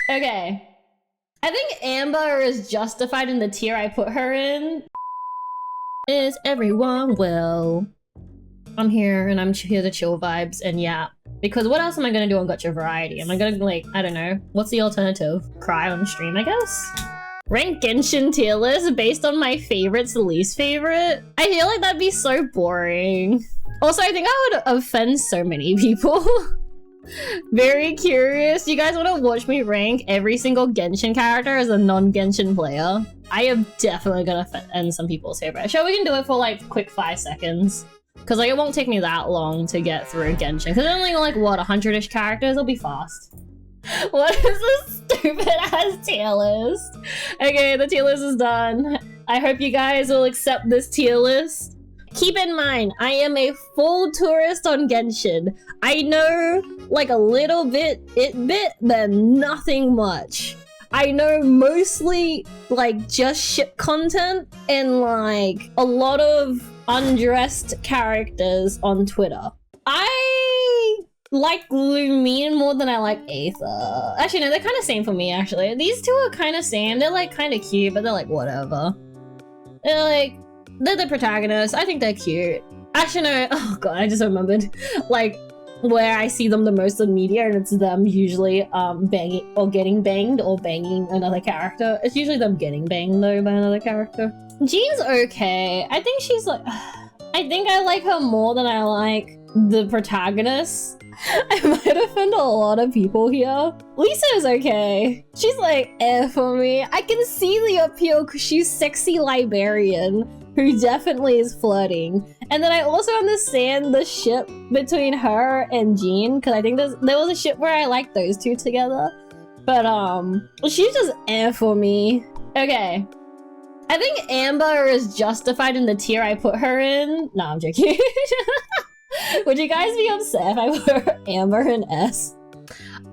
Okay. I think Amber is justified in the tier I put her in. Is everyone well? I'm here and I'm here to chill vibes and yeah. Because what else am I gonna do on Gotcha Variety? Am I gonna like, I don't know. What's the alternative? Cry on stream, I guess? Rank Genshin tier list based on my favorites, the least favorite? I feel like that'd be so boring. Also, I think I would offend so many people. Very curious. You guys want to watch me rank every single Genshin character as a non-Genshin player? I am definitely gonna offend some people's favorite. Sure, we can do it for like quick 5 seconds. Because like it won't take me that long to get through Genshin. Because there's only like, what, 100-ish characters? It'll be fast. What is this stupid ass tier list? Okay, the tier list is done. I hope you guys will accept this tier list. Keep in mind, I am a full tourist on Genshin. I know like a little bit, but nothing much. I know mostly like just ship content and like a lot of undressed characters on Twitter. I like Lumine more than I like Aether. Actually, no, they're kind of same for me, actually. These two are kind of same. They're like kind of cute, but they're like whatever. They're like, they're the protagonists. I think they're cute. Actually, no, oh god, I just remembered. Like, where I see them the most in media, and it's them usually banging or getting banged or banging another character. It's usually them getting banged though by another character. Jean's okay. I think she's like, I think I like her more than I like the protagonist. I might offend a lot of people here. Lisa is okay. She's like, for me. I can see the appeal because she's sexy librarian who definitely is flirting. And then I also understand the ship between her and Jean because I think there was a ship where I liked those two together. But she's just for me. Okay. I think Amber is justified in the tier I put her in. No, I'm joking. Would you guys be upset if I put Amber in S?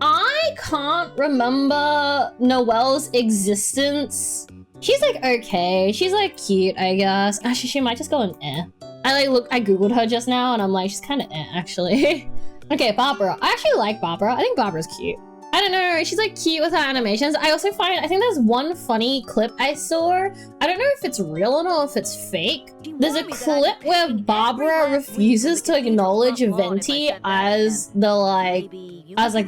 I can't remember Noelle's existence. She's like okay. She's like cute, I guess. Actually, she might just go in eh. I googled her just now and I'm like, she's kind of eh, actually. Okay, Barbara. I actually like Barbara. I think Barbara's cute. I don't know, she's like cute with her animations. I also I think there's one funny clip I saw. I don't know if it's real or not, if it's fake. There's a clip where Barbara refuses to acknowledge Venti as the like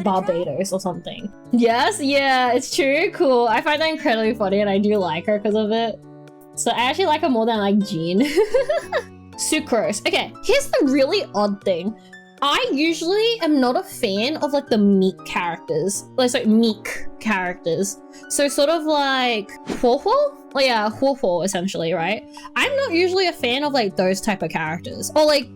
Barbados or something. Yes, yeah, it's true, cool. I find that incredibly funny and I do like her because of it. So I actually like her more than I like Jean. Sucrose. Okay, here's the really odd thing. I usually am not a fan of like the meek characters. Like meek characters. So sort of like Huohuo? Oh yeah, Huohuo essentially, right? I'm not usually a fan of like those type of characters. Or like,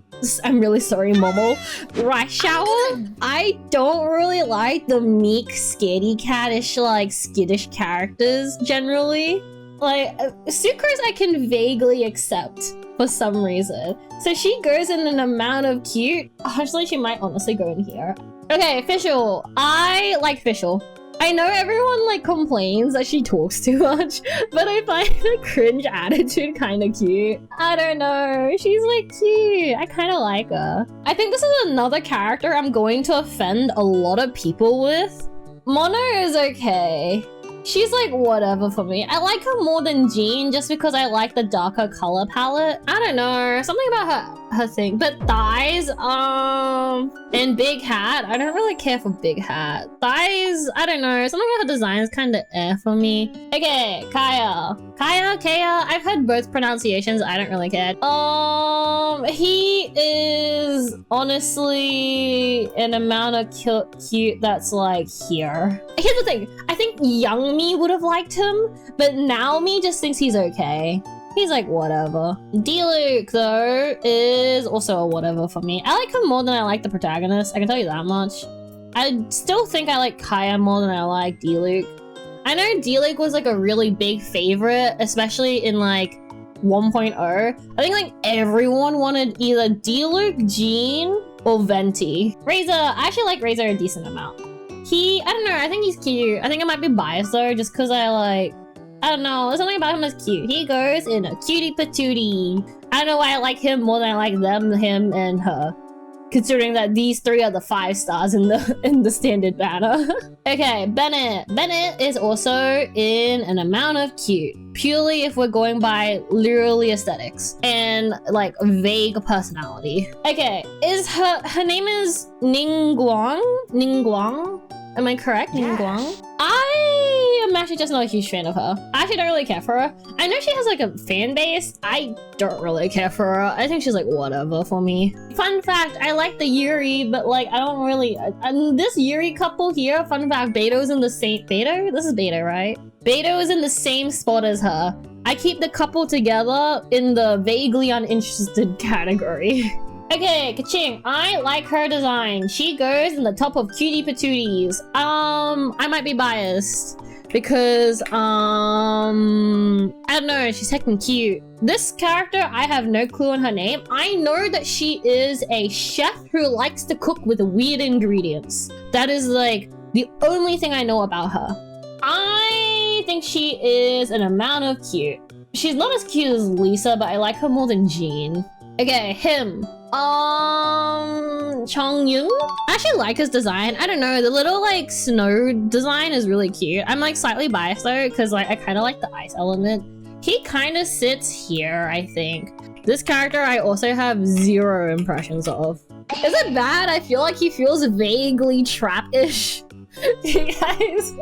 I'm really sorry, Momo. Raishower? I don't really like the meek, scaredy cat-ish, like skittish characters generally. Like, Sucrose I can vaguely accept for some reason. So she goes in an amount of cute. Actually, she might honestly go in here. Okay, Fischl. I like Fischl. I know everyone like complains that she talks too much, but I find the cringe attitude kind of cute. I don't know. She's like cute. I kind of like her. I think this is another character I'm going to offend a lot of people with. Mono is okay. She's like whatever for me. I like her more than Jean just because I like the darker color palette. I don't know, something about her thing. But Thighs, and Big Hat. I don't really care for Big Hat. Thighs, I don't know. Something about her design is kind of for me. Okay, Kaya. Kaya. I've heard both pronunciations. I don't really care. He is honestly an amount of cute that's like here. Here's the thing. I think young me would have liked him, but now me just thinks he's okay. He's like whatever. D-Luke though is also a whatever for me. I like him more than I like the protagonist. I can tell you that much. I still think I like Kaya more than I like D-Luke. I know D-Luke was like a really big favorite, especially in like 1.0. I think like everyone wanted either D-Luke, Jean, or Venti. Razor, I actually like Razor a decent amount. I don't know, I think he's cute. I think I might be biased though, just because I don't know, there's something about him that's cute. He goes in a cutie patootie. I don't know why I like him more than I like them, him, and her. considering that these three are the 5 stars in the standard banner. Okay, Bennett. Bennett is also in an amount of cute. Purely if we're going by literally aesthetics and like vague personality. Okay, is her name is Ningguang? Ningguang? Am I correct? Yes. Ningguang? I am actually just not a huge fan of her. I actually don't really care for her. I know she has like a fan base. I don't really care for her. I think she's like whatever for me. Fun fact, I like the Yuri, but like I don't really... this Yuri couple here, fun fact, Beto's in the same... Beto? This is Beto, right? Beto is in the same spot as her. I keep the couple together in the vaguely uninterested category. Okay, Kaching, I like her design. She goes in the top of cutie patooties. I might be biased because, I don't know, she's heckin' cute. This character, I have no clue on her name. I know that she is a chef who likes to cook with weird ingredients. That is like the only thing I know about her. I think she is an amount of cute. She's not as cute as Lisa, but I like her more than Jean. Okay, him. Chongyun? I actually like his design. I don't know, the little like snow design is really cute. I'm like slightly biased though, because like I kind of like the ice element. He kind of sits here, I think. This character I also have 0 impressions of. Is it bad? I feel like he feels vaguely trap-ish. You guys,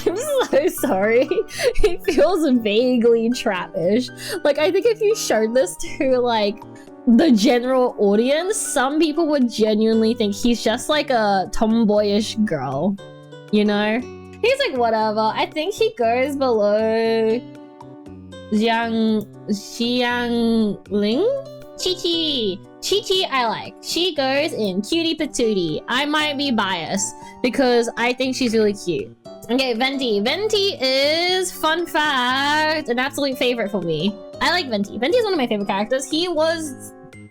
I'm so sorry. He feels vaguely trap-ish. Like, I think if you showed this to like the general audience, some people would genuinely think he's just like a tomboyish girl, you know? He's like whatever. I think he goes below Xiangling? Chi I like. She goes in cutie patootie. I might be biased because I think she's really cute. Okay, Venti. Venti is, fun fact, an absolute favorite for me. I like Venti. Venti is one of my favorite characters.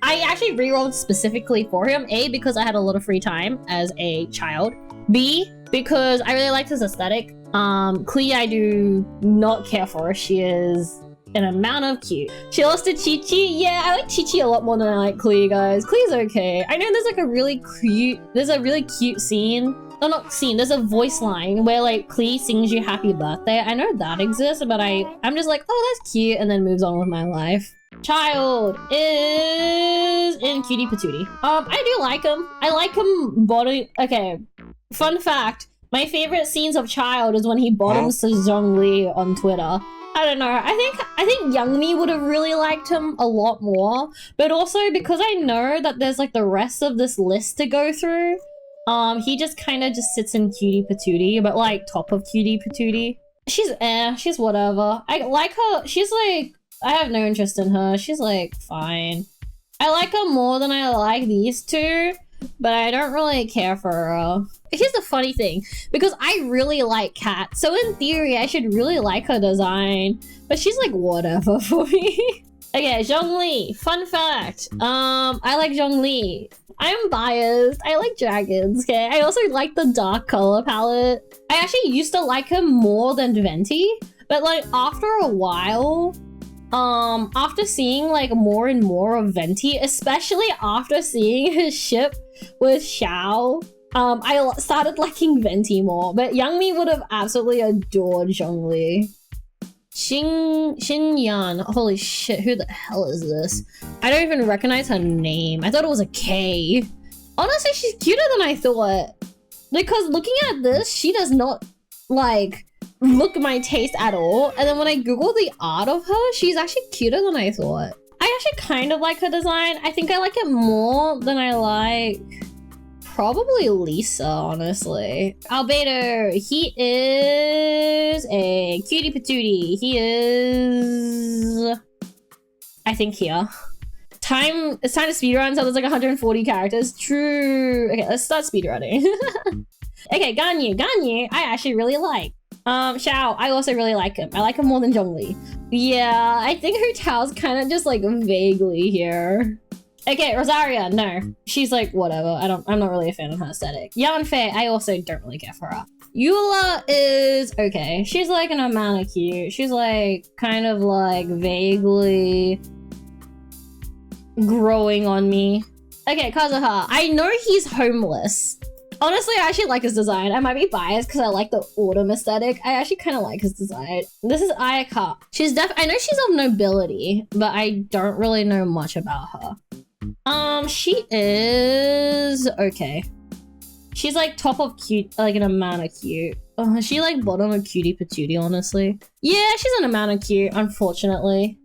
I actually rerolled specifically for him. A, because I had a lot of free time as a child. B, because I really liked his aesthetic. Klee, I do not care for her. She is an amount of cute. She lost to Chi-Chi. Yeah, I like Chi-Chi a lot more than I like Klee, guys. Klee's okay. I know there's like a really cute scene. No, not scene. There's a voice line where like Klee sings you happy birthday. I know that exists, but I'm just like, oh, that's cute, and then moves on with my life. Child is in cutie patootie. I do like him. I like him body. Okay, fun fact. My favorite scenes of Child is when he bottoms to Zhongli on Twitter. I don't know. I think Youngmi would have really liked him a lot more, but also because I know that there's like the rest of this list to go through. He just kind of just sits in cutie patootie, but like top of cutie patootie. She's whatever. I like her. She's like, I have no interest in her. She's like fine. I like her more than I like these two, but I don't really care for her. Here's the funny thing, because I really like Kat, so in theory I should really like her design, but she's like whatever for me. Okay, Zhongli. Fun fact. I like Zhongli. I'm biased. I like dragons, okay? I also like the dark color palette. I actually used to like him more than Venti, but like after a while, after seeing like more and more of Venti, especially after seeing his ship with Xiao, I started liking Venti more, but Youngmi would have absolutely adored Zhongli. Xinyan. Holy shit, who the hell is this? I don't even recognize her name. I thought it was a K. Honestly, she's cuter than I thought. Because looking at this, she does not, like, look my taste at all. And then when I Google the art of her, she's actually cuter than I thought. I actually kind of like her design. I think I like it more than I like probably Lisa, honestly. Albedo, he is a cutie patootie. He is, I think, here. It's time to speedrun, so there's like 140 characters. True. Okay, let's start speedrunning. Okay, Ganyu, I actually really like. Xiao, I also really like him. I like him more than Zhongli. Yeah, I think her Tao's kind of just like vaguely here. Okay, Rosaria, no. She's like, whatever. I'm not really a fan of her aesthetic. Yanfei, I also don't really care for her. Eula is okay. She's like an amount of cute. She's like kind of like vaguely growing on me. Okay, Kazuha. I know he's homeless. Honestly, I actually like his design. I might be biased because I like the autumn aesthetic. I actually kind of like his design. This is Ayaka. I know she's of nobility, but I don't really know much about her. She is okay. She's like top of cute, like an amount of cute. Oh, is she like bottom of cutie patootie, honestly? Yeah, she's an amount of cute, unfortunately.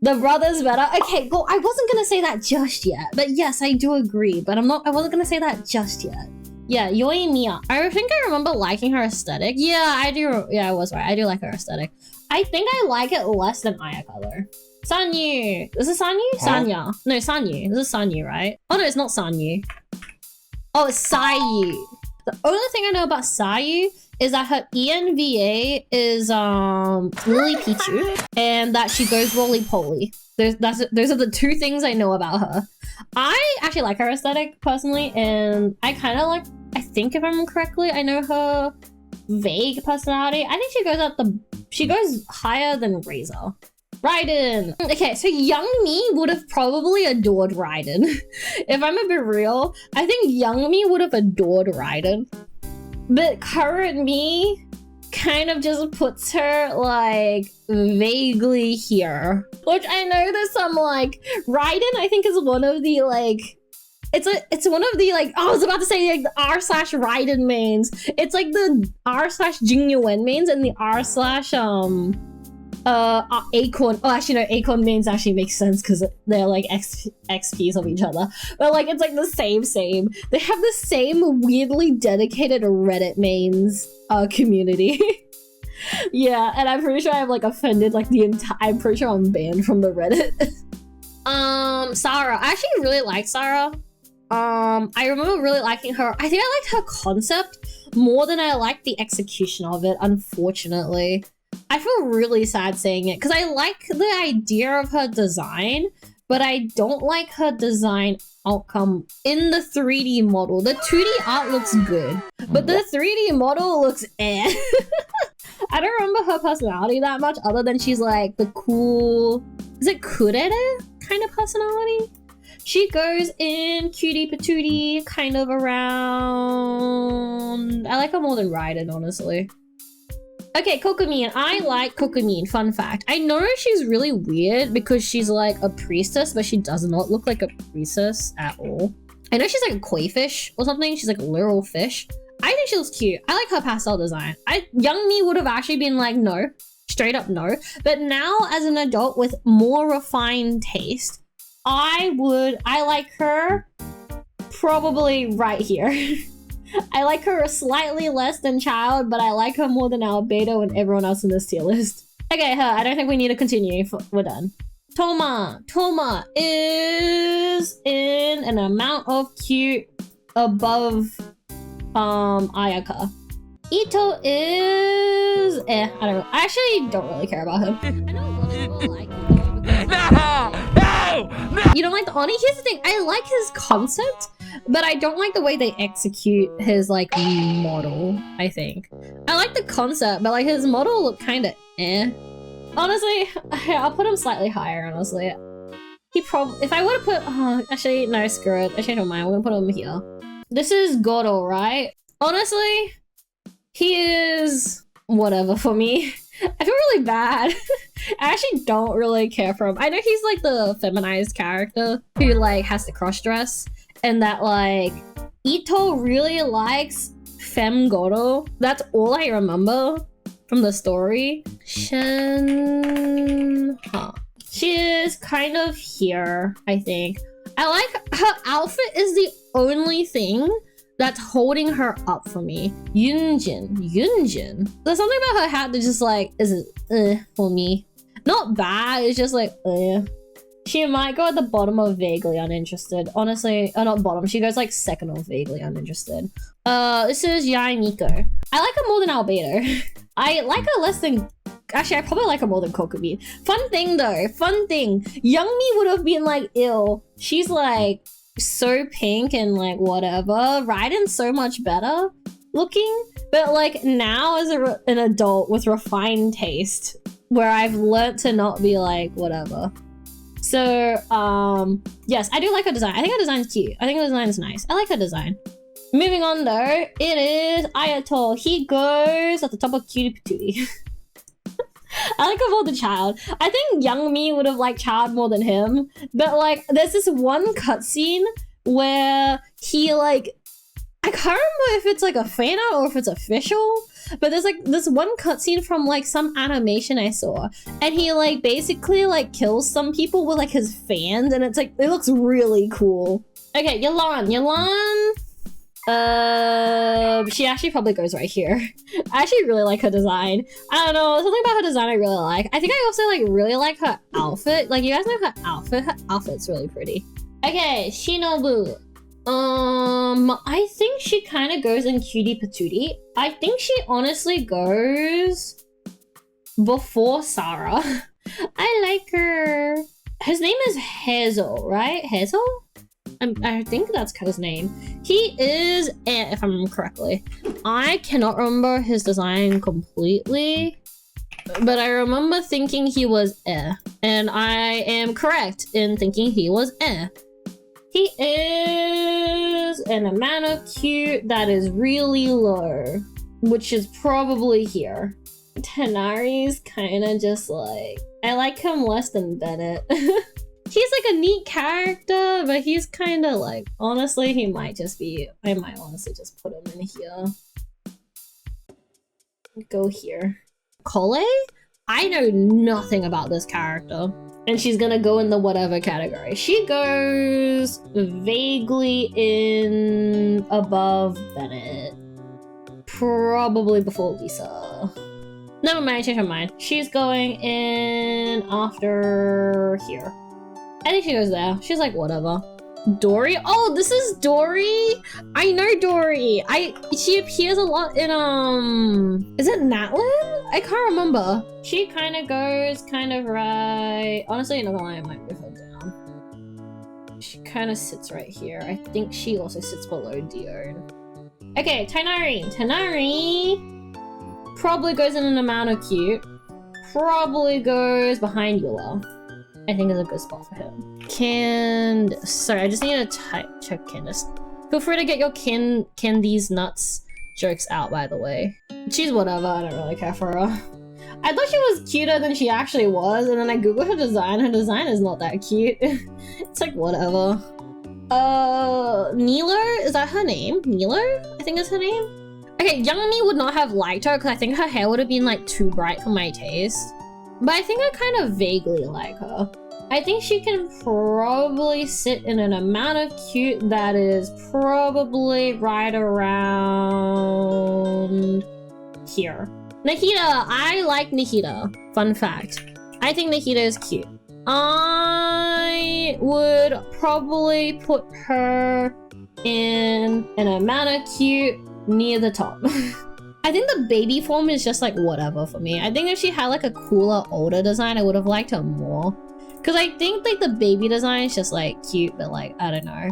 The brother's better. Okay, well, I wasn't gonna say that just yet, but yes, I do agree, but I wasn't gonna say that just yet. Yeah, Yoi Mia. I think I remember liking her aesthetic. Yeah, I do. Yeah, I was right. I do like her aesthetic. I think I like it less than Ayaka though. Sanyu. Is it Sanyu? Huh? Sanya. No, Sanyu. This is Sanyu, right? Oh no, it's not Sanyu. Oh, it's Sayu. The only thing I know about Sayu is that her ENVA is Lily Pichu and that she goes roly-poly. Those are the two things I know about her. I actually like her aesthetic personally, and I kind of like, I think if I remember correctly, I know her vague personality. I think she goes higher than Razor. Raiden. Okay, so young me would have probably adored Raiden. If I'm a bit real, I think young me would have adored Raiden. But current me kind of just puts her like vaguely here. Which I know there's some like, Raiden I think is one of the like, it's one of the like, oh, I was about to say like the r/Raiden mains. It's like the r/Jingyuan mains and the r/Acorn. Oh, actually no, Acorn mains actually makes sense because they're like XPs of each other. But like it's like the same. They have the same weirdly dedicated Reddit mains community. Yeah, and I'm pretty sure I've like offended like the entire. I'm pretty sure I'm banned from the Reddit. Sarah. I actually really like Sarah. I remember really liking her. I think I liked her concept more than I liked the execution of it, unfortunately. I feel really sad saying it because I like the idea of her design, but I don't like her design outcome in the 3D model. The 2D art looks good, but the 3D model looks eh. I don't remember her personality that much other than she's like the cool, is it kurere kind of personality? She goes in cutie patootie kind of around. I like her more than Raiden, honestly. Okay, Kokumin. I like Kokumin. Fun fact. I know she's really weird because she's like a priestess, but she does not look like a priestess at all. I know she's like a koi fish or something. She's like a literal fish. I think she looks cute. I like her pastel design. Young me would have actually been like, no. Straight up no. But now as an adult with more refined taste, I like her probably right here. I like her slightly less than Child, but I like her more than Albedo and everyone else in this tier list. Okay, her. I don't think we need to continue. We're done. Toma. Toma is in an amount of cute above Ayaka. Ito is I don't know. I actually don't really care about him. I know a lot of people like him. No! You don't like the Oni? Here's the thing. I like his concept, but I don't like the way they execute his like model, I think. I like the concept, but like his model looked kind of eh. Honestly, I'll put him slightly higher, honestly. If I were to put, actually, no, screw it. I changed my mind. We're gonna put him here. This is Goro, right? Honestly, he is whatever for me. I feel really bad. I actually don't really care for him. I know he's like the feminized character who like has to cross dress, and that like Ito really likes femme Goro. That's all I remember from the story. Shen. She is kind of here, I think. I like her outfit is the only thing that's holding her up for me. Yunjin. There's something about her hat that just like isn't for me. Not bad, it's just like She might go at the bottom of vaguely uninterested. Honestly, not bottom, she goes like second of vaguely uninterested. This is Yai Miko. I like her more than Albedo. I like her less than... Actually, I probably like her more than Kokubi. Fun thing though, Young me would have been like, ill. She's like so pink and like whatever. Raiden's so much better looking. But like now as an adult with refined taste, where I've learnt to not be like, whatever. So, yes, I do like her design. I think her design's cute. I think her design is nice. I like her design. Moving on though, it is Ayato. He goes at the top of Cutie Patootie. I like him more than Child. I think young me would have liked Child more than him. But like, there's this one cutscene where he like, I can't remember if it's like a fan art or if it's official, but there's like this one cutscene from like some animation I saw, and he like basically like kills some people with like his fans, and it's like, it looks really cool. Okay, Yelan. She actually probably goes right here. I actually really like her design. I don't know, something about her design I really like. I think I also like really like her outfit. Like, you guys know her outfit? Her outfit's really pretty. Okay, Shinobu. I think she kind of goes in Cutie Patootie. I think she honestly goes before Sarah. I like her. His name is Hazel, right? Hazel? I think that's his name. He is, if I remember correctly. I cannot remember his design completely, but I remember thinking he was and I am correct in thinking he was He is an amount of cute that is really low, which is probably here. Tanari's kind of just like, I like him less than Bennett. He's like a neat character, but he's kind of like, honestly, he might just be, I might honestly just put him in here. Go here. Kole? I know nothing about this character. And she's gonna go in the whatever category. She goes vaguely in above Bennett. Probably before Lisa. Never mind, change her mind. She's going in after here. I think she goes there. She's like, whatever. Dory? Oh, this is Dory? I know Dory. She appears a lot in, is it Natlin? I can't remember. She kind of goes kind of right. Honestly, another line I might move her down. She kind of sits right here. I think she also sits below Dion. Okay, Tainari. Tainari probably goes in an amount of cute. Probably goes behind Eula. I think is a good spot for him. Sorry, I just need to check Candace. Feel free to get your Candy's nuts jokes out, by the way. She's whatever, I don't really care for her. I thought she was cuter than she actually was, and then I googled her design. Her design is not that cute. It's like, whatever. Nilo? Is that her name? Nilo? I think is her name? Okay, young me would not have liked her because I think her hair would have been like too bright for my taste. But I think I kind of vaguely like her. I think she can probably sit in an amount of cute that is probably right around here. Nahida! I like Nahida. Fun fact. I think Nahida is cute. I would probably put her in an amount of cute near the top. I think the baby form is just like whatever for me. I think if she had like a cooler, older design, I would have liked her more. Because I think like the baby design is just like cute, but like, I don't know.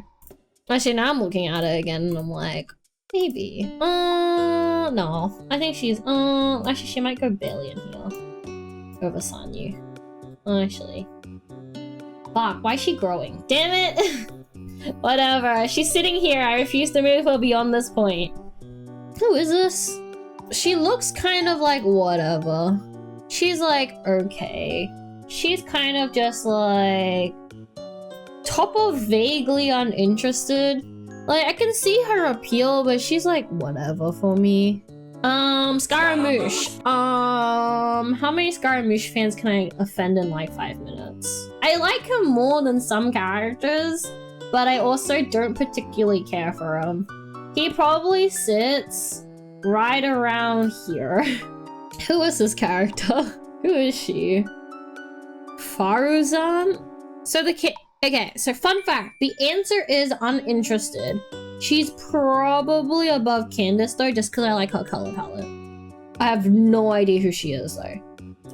Actually, now I'm looking at it again and I'm like, maybe. No. I think she's, actually she might go barely in here. Over Sanyu. Actually. Fuck, why is she growing? Damn it! Whatever, she's sitting here. I refuse to move her beyond this point. Who is this? She looks kind of like whatever. She's like, okay. She's kind of just like top of vaguely uninterested. Like, I can see her appeal, but she's like whatever for me. Scaramouche. How many Scaramouche fans can I offend in like 5 minutes? I like him more than some characters, but I also don't particularly care for him. He probably sits right around here. Who is this character? Who is she? Faruzan? So okay, so fun fact. The answer is uninterested. She's probably above Candace though, just because I like her color palette. I have no idea who she is though.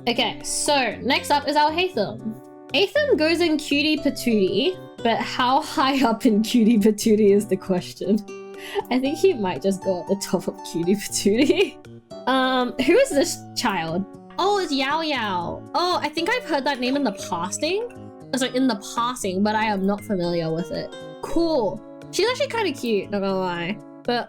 Okay, so next up is our Hatham. Hatham goes in Cutie Patootie, but how high up in Cutie Patootie is the question. I think he might just go at the top of Cutie Patootie. Who is this child? Oh, it's Yao Yao. Oh, I think I've heard that name in the passing, So in the passing, but I am not familiar with it. Cool. She's actually kind of cute, not gonna lie. But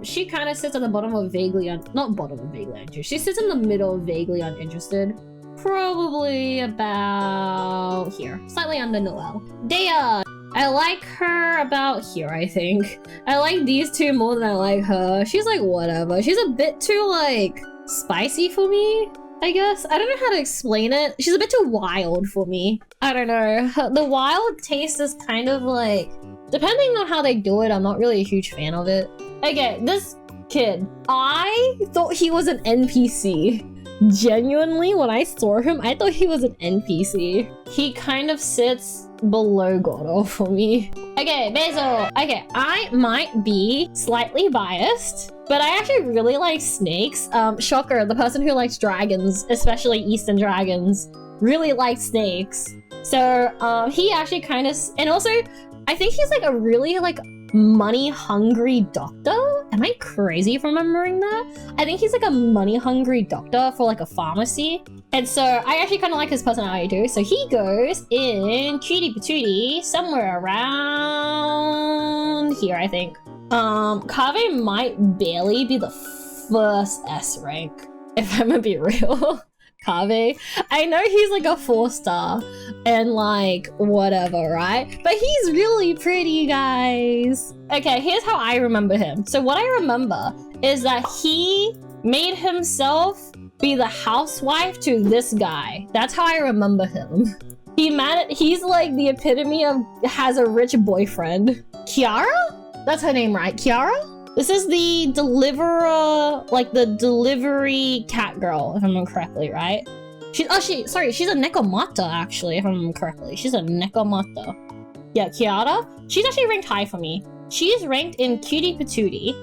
she kind of sits at the bottom of vaguely not bottom of vaguely uninterested. She sits in the middle of vaguely uninterested. Probably about here, slightly under Noelle. Dea, I like her about here, I think. I like these two more than I like her. She's like whatever. She's a bit too like spicy for me, I guess. I don't know how to explain it. She's a bit too wild for me. I don't know. The wild taste is kind of like, depending on how they do it, I'm not really a huge fan of it. Okay, this kid, I thought he was an NPC. Genuinely, when I saw him, I thought he was an NPC. He kind of sits below Gordo for me. Okay, Basil. Okay, I might be slightly biased, but I actually really like snakes. Shocker, the person who likes dragons, especially Eastern dragons, really likes snakes. So, he actually kind of, and also, I think he's like a really like money-hungry doctor? Am I crazy for remembering that? I think he's like a money-hungry doctor for like a pharmacy. And so I actually kind of like his personality too. So he goes in cutie patootie somewhere around here, I think. Kave might barely be the first S rank, if I'm gonna be real. Kave. I know he's like a 4-star and like whatever, right? But he's really pretty, guys. Okay, here's how I remember him. So what I remember is that he made himself be the housewife to this guy. That's how I remember him. He's like the epitome of has a rich boyfriend. Kiara? That's her name, right? Kiara? This is the deliverer, like the delivery cat girl, if I remember correctly, right? She's a Nekomata, actually, if I remember correctly. She's a Nekomata. Yeah, Kiara. She's actually ranked high for me. She's ranked in cutie patootie.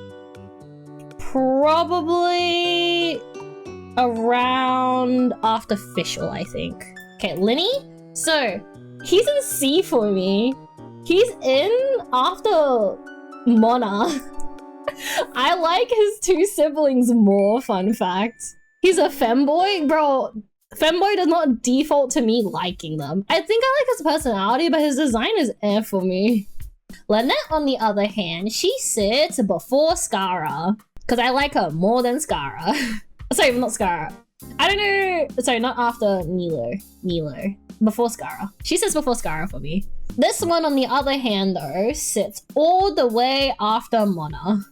Probably around artificial, I think. Okay, Linny. So, he's in C for me. He's in after Mona. I like his two siblings more, fun fact. He's a femboy? Bro, femboy does not default to me liking them. I think I like his personality, but his design is for me. Lynette, on the other hand, she sits before Skara. Because I like her more than Skara. Sorry, not Skara. I don't know. Sorry, not after Nilo. Before Skara. She sits before Skara for me. This one, on the other hand, though, sits all the way after Mona.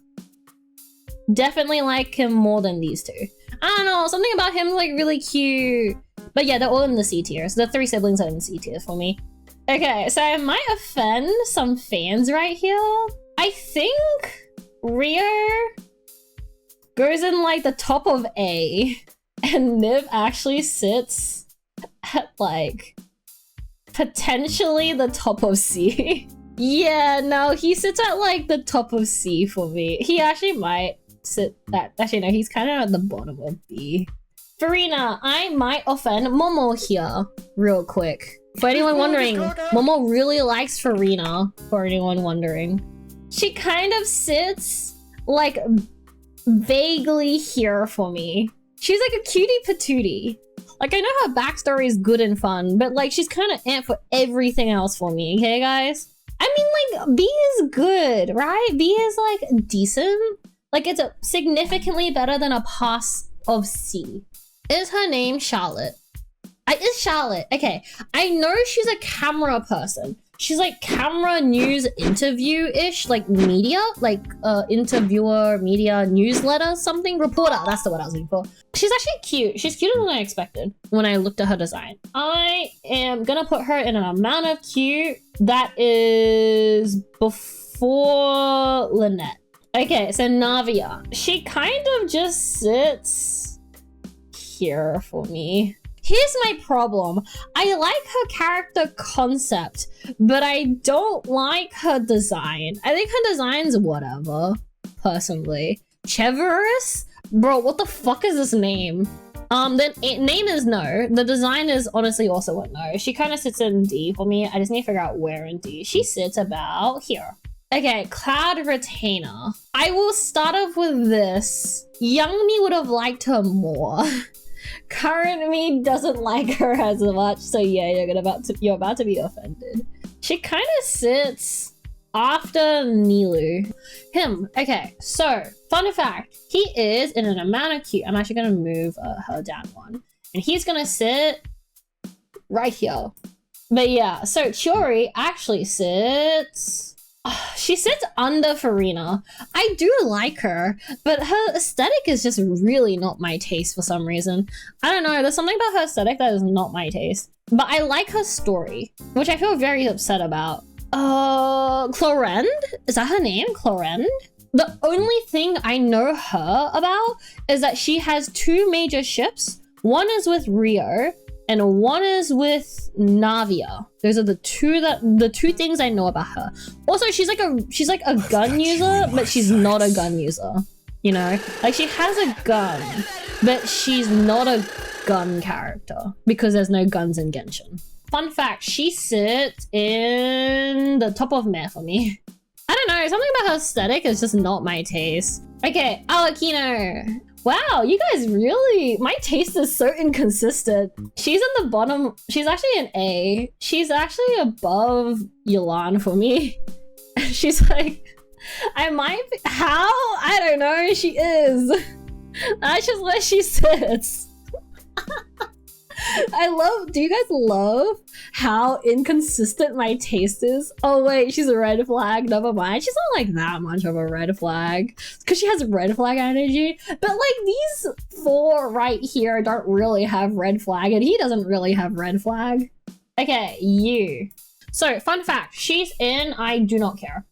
Definitely like him more than these two. I don't know, something about him like really cute. But yeah, they're all in the C tier. So the three siblings are in the C tier for me. Okay, so I might offend some fans right here. I think Rio goes in like the top of A, and Nib actually sits at like potentially the top of C. Yeah, no, he sits at like the top of C for me. He actually might sit that. Actually, no, he's kind of at the bottom of B. Farina, I might offend Momo here real quick. For anyone wondering, Momo really likes Farina, for anyone wondering. She kind of sits like vaguely here for me. She's like a cutie patootie. Like, I know her backstory is good and fun, but like she's kind of ant for everything else for me, okay guys? I mean, like, B is good, right? B is like decent. Like, it's significantly better than a pass of C. Is her name Charlotte? It's Charlotte. Okay, I know she's a camera person. She's like camera news interview-ish, like media, like interviewer, media, newsletter, something, reporter. That's the word I was looking for. She's actually cute. She's cuter than I expected when I looked at her design. I am gonna put her in an amount of cute that is before Lynette. Okay, so Navia. She kind of just sits here for me. Here's my problem. I like her character concept, but I don't like her design. I think her design's whatever, personally. Cheverus? Bro, what the fuck is this name? The name is no. The design is honestly also a no. She kind of sits in D for me. I just need to figure out where in D. She sits about here. Okay, Cloud Retainer. I will start off with this. Young me would have liked her more. Current me doesn't like her as much, so yeah, you're about to be offended. She kind of sits after Nilu. Him. Okay, so fun fact, he is in an amount of cute. I'm actually gonna move her down one, and he's gonna sit right here. But yeah, so Chiori actually sits. She sits under Farina. I do like her, but her aesthetic is just really not my taste for some reason. I don't know, there's something about her aesthetic that is not my taste. But I like her story, which I feel very upset about. Clorend? Is that her name? Clorend? The only thing I know her about is that she has 2 major ships. One is with Rio, and one is with Navia. Those are the two things I know about her. Also, she's like a gun user, but she's not a gun user. You know, like she has a gun, but she's not a gun character because there's no guns in Genshin. Fun fact: she sits in the top of meh for me. I don't know, something about her aesthetic is just not my taste. Okay, Alakino. Wow, you guys really... My taste is so inconsistent. She's in the bottom... She's actually an A. She's actually above Yulan for me. She's like... I might be... How? I don't know. She is. That's just where she sits. I love... Do you guys love how inconsistent my taste is? Oh wait, she's a red flag. Never mind. She's not like that much of a red flag. Because she has red flag energy. But like these 4 right here don't really have red flag. And he doesn't really have red flag. Okay, you. So, fun fact. She's in I do not care.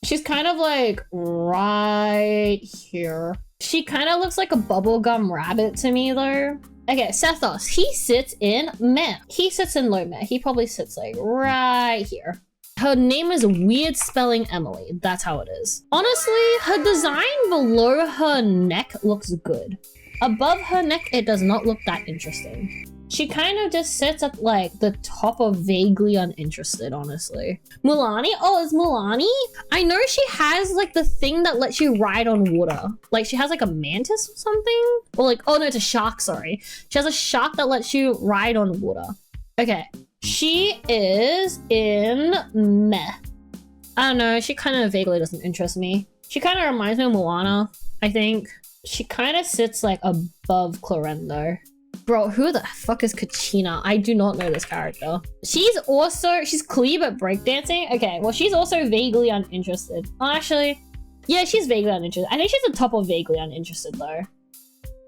She's kind of like right here. She kind of looks like a bubblegum rabbit to me though. Okay, Sethos, he sits in meh. He sits in low meh. He probably sits like right here. Her name is weird spelling Emily. That's how it is. Honestly, her design below her neck looks good. Above her neck, it does not look that interesting. She kind of just sits at like the top of vaguely uninterested, honestly. Mulani? Oh, it's Mulani? I know she has like the thing that lets you ride on water. Like she has like a mantis or something? Or like, oh no, it's a shark, sorry. She has a shark that lets you ride on water. Okay, she is in meh. I don't know, she kind of vaguely doesn't interest me. She kind of reminds me of Moana, I think. She kind of sits like above Clorendo. Bro, who the fuck is Kachina? I do not know this character. She's clean at breakdancing. Okay, well, she's also vaguely uninterested. Oh, actually, yeah, she's vaguely uninterested. I think she's the top of vaguely uninterested, though.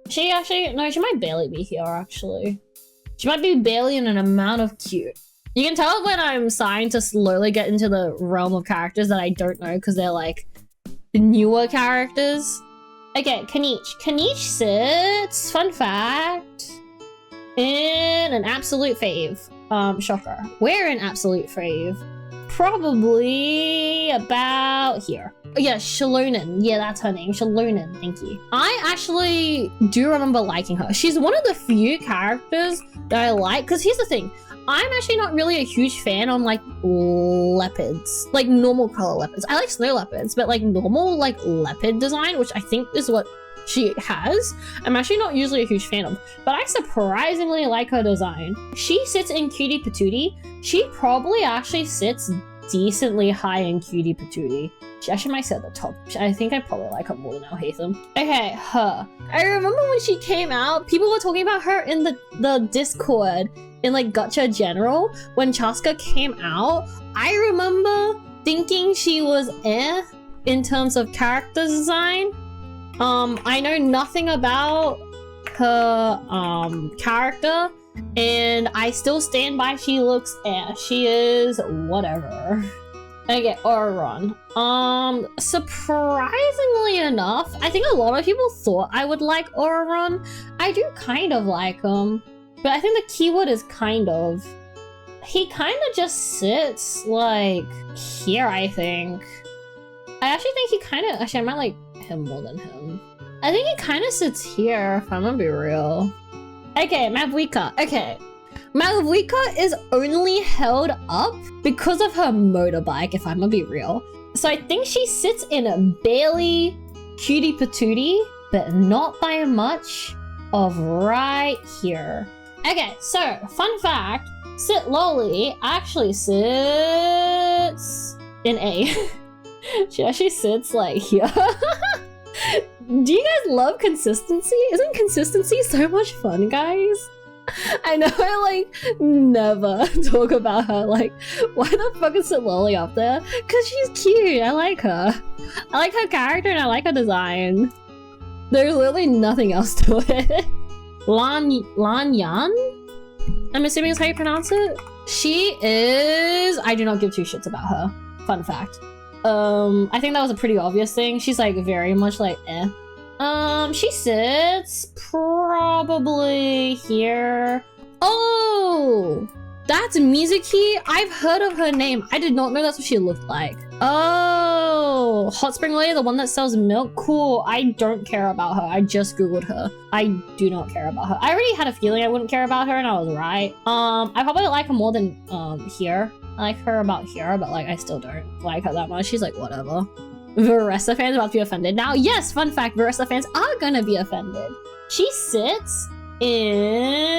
She actually, no, she might barely be here, actually. She might be barely in an amount of cute. You can tell when I'm starting to slowly get into the realm of characters that I don't know because they're, like, newer characters. Okay, Kanich. Kanich sits, fun fact, in an absolute fave. Shocker. Where in absolute fave? Probably about here. Oh, yeah, Shalonen. Yeah, that's her name. Shalonen. Thank you. I actually do remember liking her. She's one of the few characters that I like. Because here's the thing. I'm actually not really a huge fan on like leopards. Like normal color leopards. I like snow leopards. But like normal like leopard design, which I think is what she has, I'm actually not usually a huge fan of, but I surprisingly like her design. She sits in Cutie Patootie. She probably actually sits decently high in Cutie Patootie. She actually might sit at the top. I think I probably like her more than Alhaitham. Okay, her. I remember when she came out, people were talking about her in the Discord in like Gacha General. When Chaska came out, I remember thinking she was in terms of character design. I know nothing about her character, and I still stand by she looks she is whatever. Okay, Auron. Surprisingly enough, I think a lot of people thought I would like Auron. I do kind of like him, but I think the keyword is kind of. He kind of just sits like here, I think. I actually think he kind of, actually I might like him more than him. I think he kind of sits here, if I'm gonna be real. Okay, Mavuika. Okay. Mavuika is only held up because of her motorbike, if I'm gonna be real. So I think she sits in a barely Cutie Patootie, but not by much. of right here. Okay, so fun fact, Sit Loli actually sits in A. She actually sits like here. Do you guys love consistency? Isn't consistency so much fun, guys? I know I like never talk about her, like why the fuck is Sit Loli up there? Cause she's cute, I like her. I like her character and I like her design. There's literally nothing else to it. Lan Yan? I'm assuming is how you pronounce it? She is... I do not give two shits about her. Fun fact. I think that was a pretty obvious thing. She's like very much like eh. She sits probably here. Oh! That's Mizuki? I've heard of her name. I did not know that's what she looked like. Oh, Hot Spring Lady, the one that sells milk? Cool. I don't care about her. I just googled her. I do not care about her. I already had a feeling I wouldn't care about her and I was right. I probably like her more than here. I like her about here, but like I still don't like her that much. She's like whatever. Veressa fans about to be offended now. Yes, fun fact, Veressa fans are gonna be offended. She sits in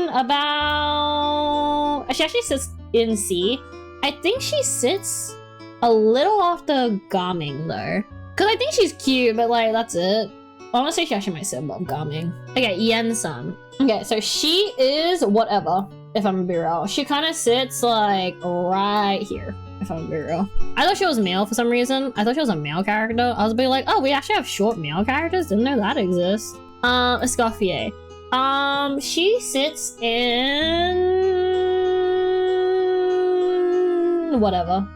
about... She actually sits in C. I think she sits a little after Gaming though. Cause I think she's cute, but like that's it. Honestly, she actually might sit above Gaming. Okay, Yen-san. Okay, so she is whatever, if I'm gonna be real. She kind of sits like right here, if I'm gonna be real. I thought she was male for some reason. I thought she was a male character. I was a bit like, oh, we actually have short male characters? Didn't know that exists. Escoffier. She sits in... whatever.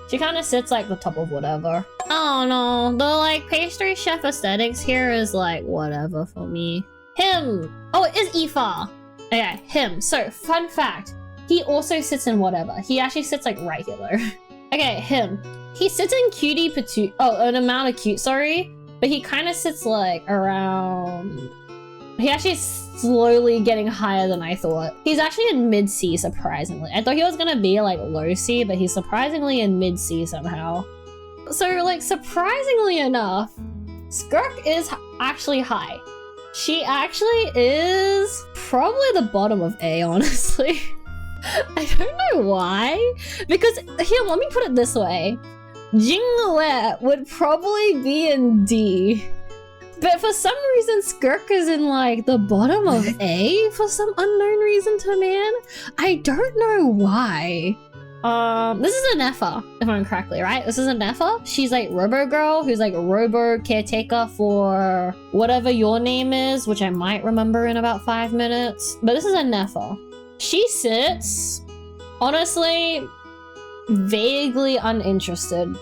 She kind of sits like the top of whatever. Oh no, the like pastry chef aesthetics here is like whatever for me. Him! Oh, it is Ifa! Okay, him. So, fun fact. He also sits in whatever. He actually sits like right here though. Okay, him. He sits in cutie patootie. Oh, an amount of cute, sorry. But he kind of sits like around... He actually is slowly getting higher than I thought. He's actually in mid-C, surprisingly. I thought he was gonna be like low-C, but he's surprisingly in mid-C somehow. So like, surprisingly enough, Skirk is actually high. She actually is probably the bottom of A, honestly. I don't know why. Because, here, let me put it this way. Jingle would probably be in D. But for some reason, Skirk is in, like, the bottom of A for some unknown reason to man. I don't know why. This is a Nefa, if I'm correctly, right? This is a Nefa. She's like Robo Girl, who's like Robo caretaker for whatever your name is, which I might remember in about 5 minutes. But this is a Nefa. She sits, honestly, vaguely uninterested.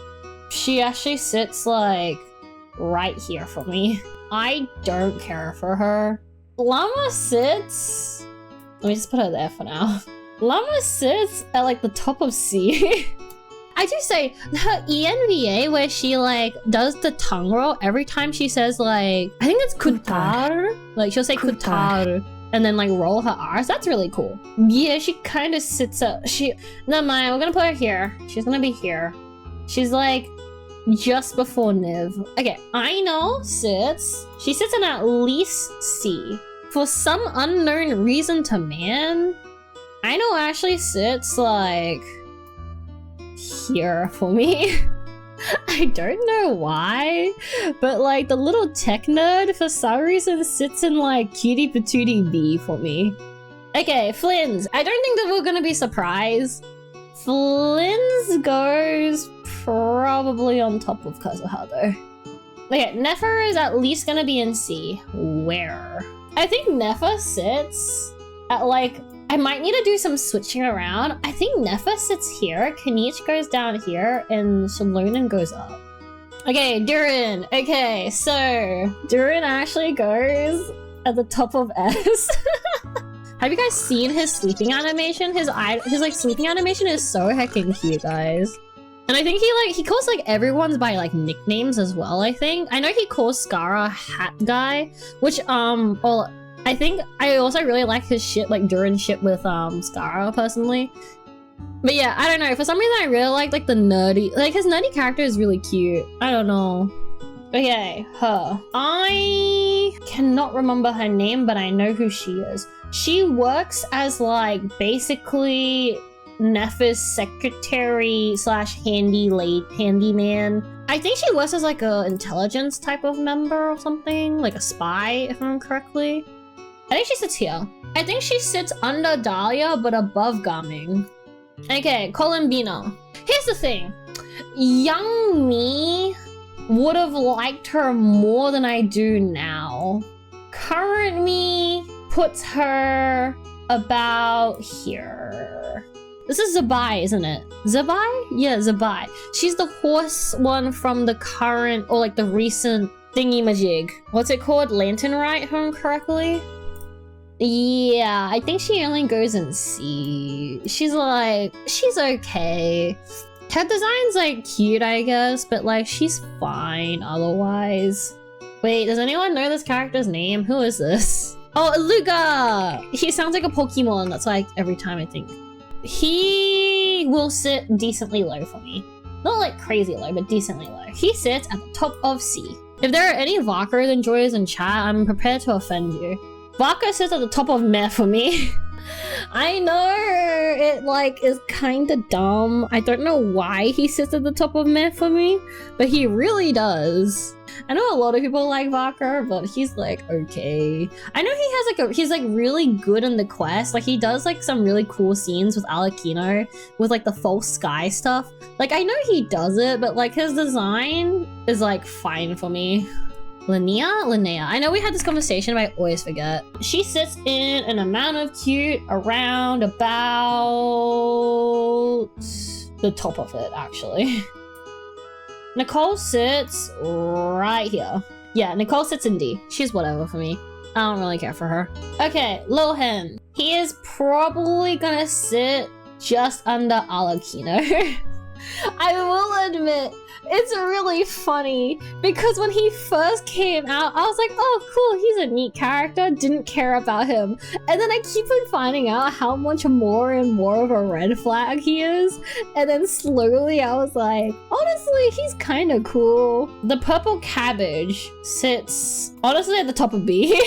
She actually sits like right here for me. I don't care for her. Llama sits... Let me just put her there for now. Llama sits at like the top of C. I do say her ENVA where she like does the tongue roll every time she says like, I think it's kutar. Like she'll say kutar and then like roll her R's. That's really cool. Yeah, she kind of sits up. Never mind, we're gonna put her here. She's gonna be here. She's like just before Niv. Okay, Aino sits. She sits in at least C. For some unknown reason to man, Aino actually sits like here for me. I don't know why, but like the little tech nerd for some reason sits in like cutie patootie B for me. Okay, Flynn's. I don't think that we're gonna be surprised. Flynn's goes probably on top of Kazuha though. Okay, Nefer is at least gonna be in C. Where? I think Nefa sits at like, I might need to do some switching around. I think Nefa sits here, Kanich goes down here, and Salonen goes up. Okay, Durin. Okay, so Durin actually goes at the top of S. Have you guys seen his sleeping animation? His like sleeping animation is so heckin' cute, guys. And I think he calls like everyone's by like nicknames as well, I think. I know he calls Skara Hat Guy, which well, I think I also really like his shit, like Durin shit with Skara personally. But yeah, I don't know. For some reason I really like the nerdy, like his nerdy character is really cute. I don't know. Okay, her. I cannot remember her name, but I know who she is. She works as like basically Neph's secretary slash handyman. I think she works as like a intelligence type of member or something, like a spy, if I remember correctly. I think she sits here. I think she sits under Dahlia, but above Gaming. Okay, Columbina. Here's the thing. Young me would have liked her more than I do now. Current me puts her about here. This is Zabai, isn't it? Zabai? Yeah, Zabai. She's the horse one from the current, or like the recent thingy-majig. What's it called? Lantern Rite, if I'm correctly? Yeah, I think she only goes in C. She's okay. Her design's like cute, I guess, but like she's fine otherwise. Wait, does anyone know this character's name? Who is this? Oh, Luga! He sounds like a Pokemon. That's like every time I think. He will sit decently low for me. Not like crazy low, but decently low. He sits at the top of C. If there are any Vakar enjoyers in chat, I'm prepared to offend you. Vakar sits at the top of meh for me. I know it like is kind of dumb. I don't know why he sits at the top of meh for me, but he really does. I know a lot of people like Vakar, but he's like okay. I know he has like he's like really good in the quest. Like he does like some really cool scenes with Alakino with like the false sky stuff. Like I know he does it, but like his design is like fine for me. Linnea? I know we had this conversation, but I always forget. She sits in an amount of cute around about the top of it, actually. Nicole sits right here. Yeah, Nicole sits in D. She's whatever for me. I don't really care for her. Okay, Lil Hen. He is probably gonna sit just under Alakino. I will admit, it's really funny because when he first came out, I was like, oh cool, he's a neat character, didn't care about him. And then I keep on finding out how much more and more of a red flag he is. And then slowly I was like, honestly, he's kind of cool. The purple cabbage sits honestly at the top of B.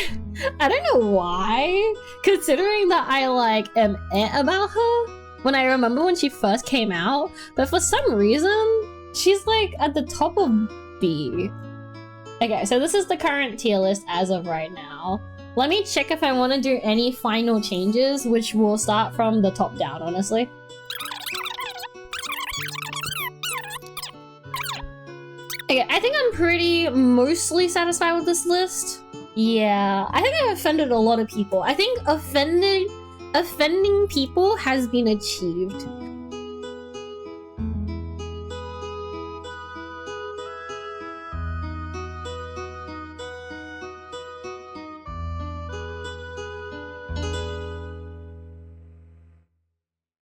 I don't know why, considering that I like am about her when I remember when she first came out, but for some reason, she's like at the top of B. Okay, so this is the current tier list as of right now. Let me check if I want to do any final changes, which will start from the top down, honestly. Okay, I think I'm pretty mostly satisfied with this list. Yeah, I think I've offended a lot of people. I think offending people has been achieved.